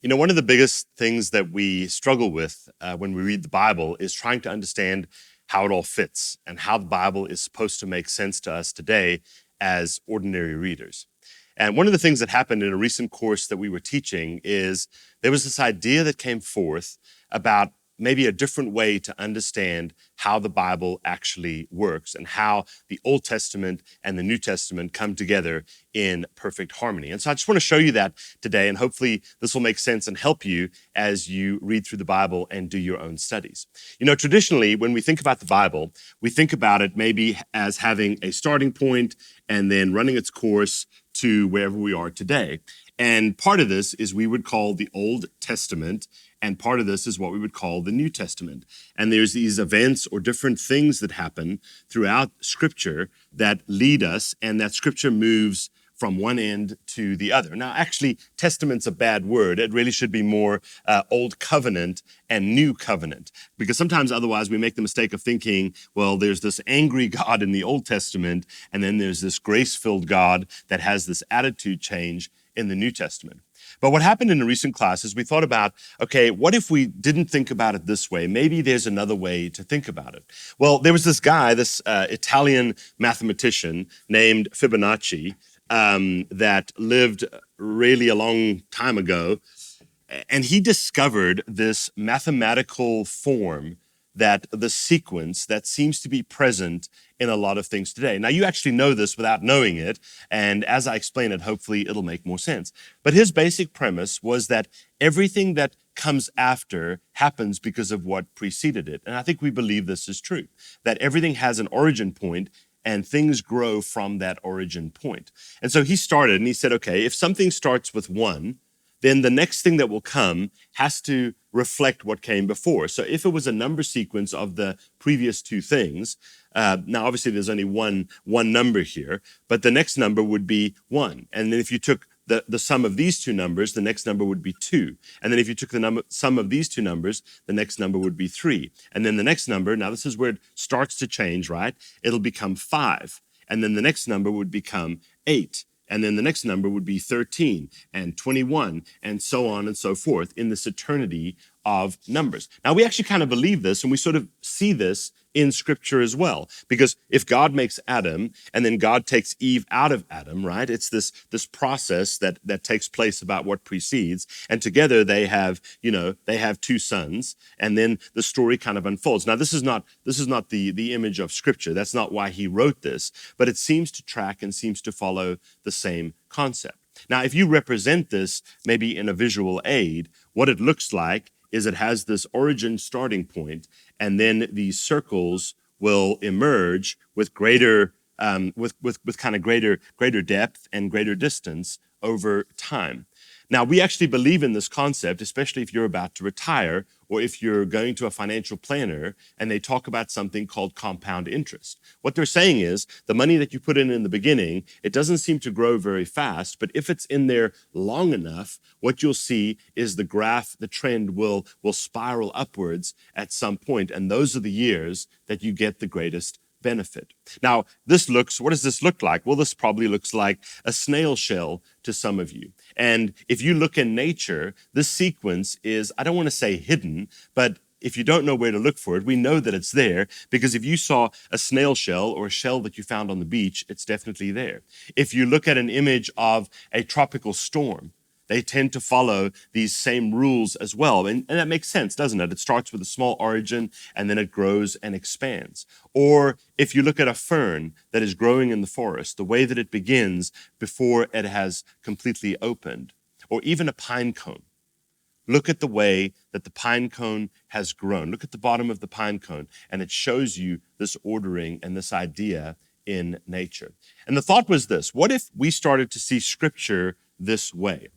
You know, one of the biggest things that we struggle with when we read the Bible is trying to understand how it all fits and how the Bible is supposed to make sense to us today as ordinary readers. And one of the things that happened in a recent course that we were teaching is there was this idea that came forth about maybe a different way to understand how the Bible actually works and how the Old Testament and the New Testament come together in perfect harmony. And so I just want to show you that today, and hopefully this will make sense and help you as you read through the Bible and do your own studies. You know, traditionally, when we think about the Bible, we think about it maybe as having a starting point and then running its course to wherever we are today. And part of this is we would call the Old Testament, and part of this is what we would call the New Testament. And there's these events or different things that happen throughout Scripture that lead us, and that Scripture moves from one end to the other. Now, actually, testament's a bad word. It really should be more Old Covenant and New Covenant, because sometimes otherwise we make the mistake of thinking, well, there's this angry God in the Old Testament, and then there's this grace-filled God that has this attitude change in the New Testament. But what happened in a recent class is we thought about, okay, what if we didn't think about it this way? Maybe there's another way to think about it. Well, there was this guy, this Italian mathematician named Fibonacci, that lived really a long time ago. And he discovered this mathematical form, that the sequence that seems to be present in a lot of things today. Now, you actually know this without knowing it, and as I explain it, hopefully it'll make more sense. But his basic premise was that everything that comes after happens because of what preceded it. And I think we believe this is true, that everything has an origin point and things grow from that origin point. And so he started and he said, okay, if something starts with 1, then the next thing that will come has to reflect what came before. So if it was a number sequence of the previous 2 things, now obviously there's only one number here, but the next number would be 1. And then if you took the sum of these 2 numbers, the next number would be 2. And then if you took the sum of these 2 numbers, the next number would be 3. And then the next number, now this is where it starts to change, right? It'll become 5. And then the next number would become 8. And then the next number would be 13 and 21 and so on and so forth in this eternity of numbers. Now, we actually kind of believe this, and we sort of see this in Scripture as well. Because if God makes Adam and then God takes Eve out of Adam, right? It's this process that takes place about what precedes. And together they have 2 sons, and then the story kind of unfolds. Now, this is not the image of Scripture. That's not why he wrote this, but it seems to track and seems to follow the same concept. Now, if you represent this maybe in a visual aid, what it looks like is it has this origin starting point, and then these circles will emerge with greater greater depth and greater distance over time. Now, we actually believe in this concept, especially if you're about to retire or if you're going to a financial planner and they talk about something called compound interest. What they're saying is the money that you put in the beginning, it doesn't seem to grow very fast, but if it's in there long enough, what you'll see is the graph, the trend will spiral upwards at some point, and those are the years that you get the greatest benefit. Now, what does this look like? Well, this probably looks like a snail shell to some of you. And if you look in nature, this sequence is, I don't want to say hidden, but if you don't know where to look for it, we know that it's there, because if you saw a snail shell or a shell that you found on the beach, it's definitely there. If you look at an image of a tropical storm, they tend to follow these same rules as well. And that makes sense, doesn't it? It starts with a small origin, and then it grows and expands. Or if you look at a fern that is growing in the forest, the way that it begins before it has completely opened. Or even a pine cone. Look at the way that the pine cone has grown. Look at the bottom of the pine cone, and it shows you this ordering and this idea in nature. And the thought was this: what if we started to see Scripture this way?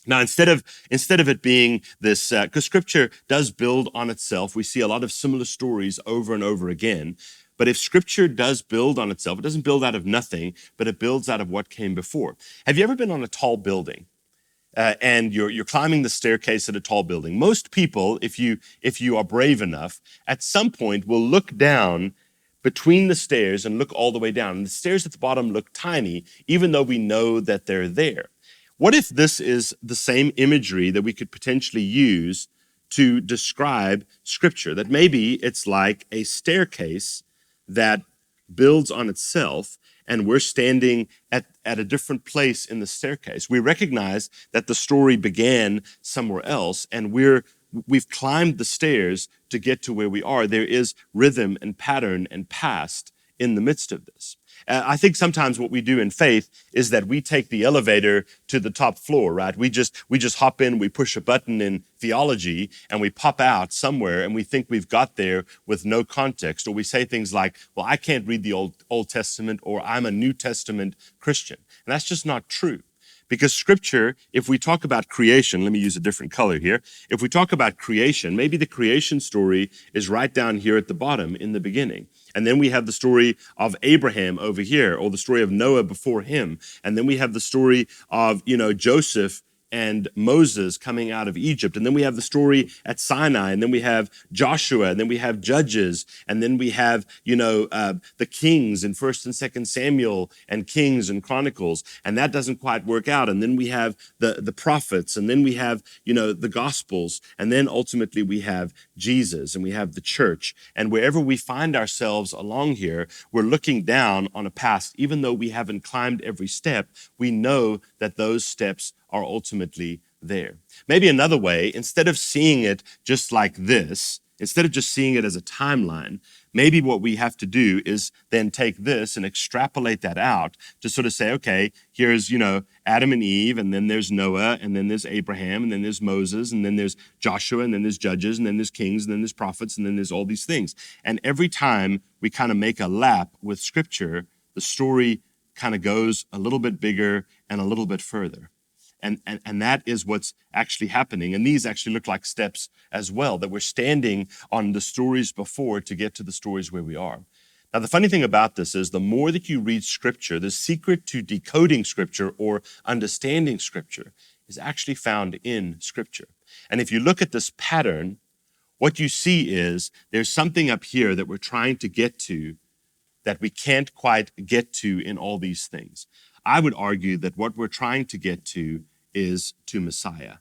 Now, instead of it being this, because Scripture does build on itself, we see a lot of similar stories over and over again. But if Scripture does build on itself, it doesn't build out of nothing, but it builds out of what came before. Have you ever been on a tall building? And you're climbing the staircase at a tall building? Most people, if you are brave enough, at some point will look down between the stairs and look all the way down. And the stairs at the bottom look tiny, even though we know that they're there. What if this is the same imagery that we could potentially use to describe Scripture? That maybe it's like a staircase that builds on itself, and we're standing at a different place in the staircase. We recognize that the story began somewhere else, and we've climbed the stairs to get to where we are. There is rhythm and pattern and past in the midst of this. I think sometimes what we do in faith is that we take the elevator to the top floor, right? We just hop in, we push a button in theology, and we pop out somewhere, and we think we've got there with no context. Or we say things like, well, I can't read the Old Testament, or I'm a New Testament Christian. And that's just not true. Because Scripture, if we talk about creation, let me use a different color here. If we talk about creation, maybe the creation story is right down here at the bottom in the beginning. And then we have the story of Abraham over here, or the story of Noah before him. And then we have the story of, Joseph and Moses coming out of Egypt. And then we have the story at Sinai, and then we have Joshua, and then we have Judges, and then we have, the Kings in 1st and 2nd Samuel, and Kings and Chronicles, and that doesn't quite work out. And then we have the prophets, and then we have, the Gospels, and then ultimately we have Jesus, and we have the church. And wherever we find ourselves along here, we're looking down on a past. Even though we haven't climbed every step, we know that those steps are ultimately there. Maybe another way, instead of seeing it just like this, instead of just seeing it as a timeline, maybe what we have to do is then take this and extrapolate that out to sort of say, okay, here's, Adam and Eve, and then there's Noah, and then there's Abraham, and then there's Moses, and then there's Joshua, and then there's Judges, and then there's Kings, and then there's prophets, and then there's all these things. And every time we kind of make a lap with Scripture, the story kind of goes a little bit bigger and a little bit further. And that is what's actually happening. And these actually look like steps as well, that we're standing on the stories before to get to the stories where we are. Now, the funny thing about this is the more that you read Scripture, the secret to decoding Scripture or understanding Scripture is actually found in Scripture. And if you look at this pattern, what you see is there's something up here that we're trying to get to that we can't quite get to in all these things. I would argue that what we're trying to get to is to Messiah,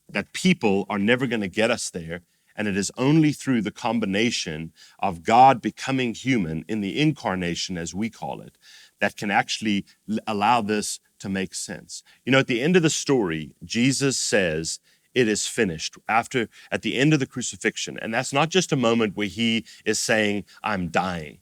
that people are never going to get us there, and it is only through the combination of God becoming human in the incarnation, as we call it, that can actually allow this to make sense. At the end of the story, Jesus says, "It is finished," at the end of the crucifixion. And that's not just a moment where he is saying, "I'm dying."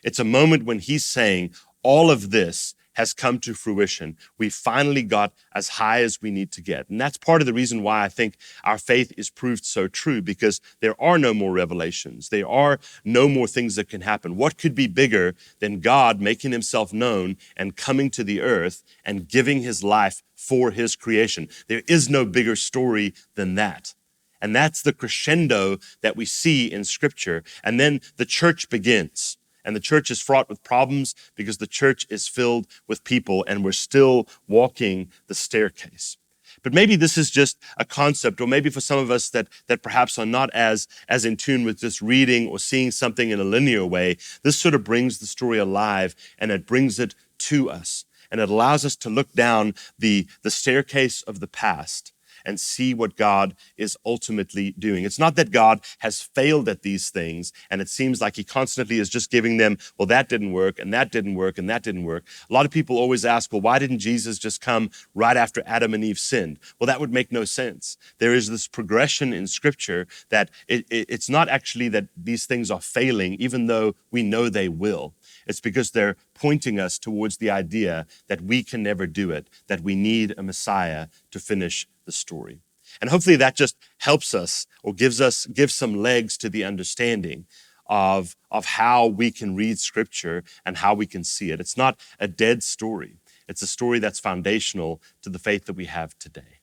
It's a moment when he's saying, all of this has come to fruition. We finally got as high as we need to get. And that's part of the reason why I think our faith is proved so true, because there are no more revelations. There are no more things that can happen. What could be bigger than God making himself known and coming to the earth and giving his life for his creation? There is no bigger story than that. And that's the crescendo that we see in Scripture. And then the church begins. And the church is fraught with problems because the church is filled with people, and we're still walking the staircase. But maybe this is just a concept, or maybe for some of us that perhaps are not as in tune with just reading or seeing something in a linear way, this sort of brings the story alive, and it brings it to us. And it allows us to look down the staircase of the past and see what God is ultimately doing. It's not that God has failed at these things, and it seems like he constantly is just giving them, well, that didn't work, and that didn't work, and that didn't work. A lot of people always ask, well, why didn't Jesus just come right after Adam and Eve sinned? Well, that would make no sense. There is this progression in Scripture that it's not actually that these things are failing, even though we know they will. It's because they're pointing us towards the idea that we can never do it, that we need a Messiah to finish the story. And hopefully that just helps us, or gives some legs to the understanding of how we can read Scripture and how we can see it. It's not a dead story. It's a story that's foundational to the faith that we have today.